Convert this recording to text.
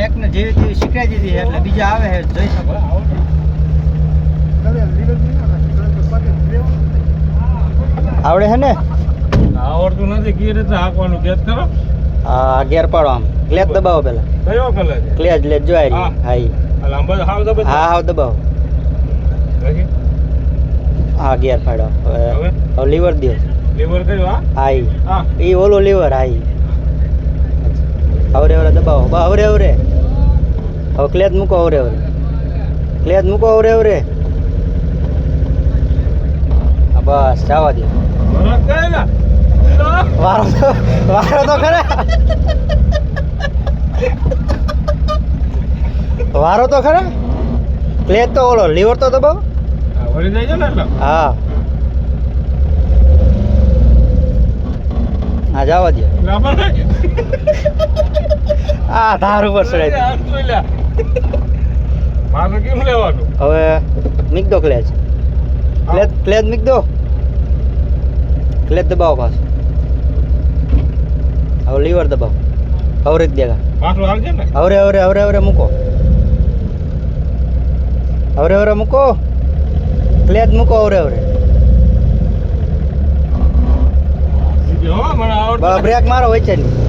Break ને જેવી તેવી શીખવાડી દીધી છે એટલે બીજા આવે છે જોઈ શકો. આવડે છે ને? આવડતું નથી કેવી રીતે હાંકવાનું ગેસ કરો. હા ગેર પાડો આમ ક્લેચ દબાવો પેલા. કયો કલર છે? ક્લેચ લેજ જો આ રહી. હા ઈ. લાંબા હાવ દબે. હા હાવ દબાવો. હા ગેર પાડો. હવે લીવર દો. લીવર કયો? હા ઈ. હા ઈ ઓલો લીવર. હા ઈ. હવરે દબાવો. હવરે હવે ક્લેચ મૂકો. હવરે ક્લેચ મૂકો. હવરે બસ જવા દો. વારો તો ખરા. વારો તો ખરા. ક્લેચ તો ઓલો લીવર તો દબાવો. વળી જાય છે ને એટલે. હા હા જવા દો. આ ધાર ઉપર ચડાય. મારે કેમ લેવાનું? હવે મીક દો ક્લેચ. ક્લેચ મીક દો. ક્લેચ દબાવો પાછું. હવે લીવર દબાવો. હવરે જ દેગા. પાછું હાલશે ને? હવરે મૂકો. હવરે મૂકો. ક્લેચ મૂકો. હવરે મને આવડતું બ્રેક મારો વચ્ચે ની.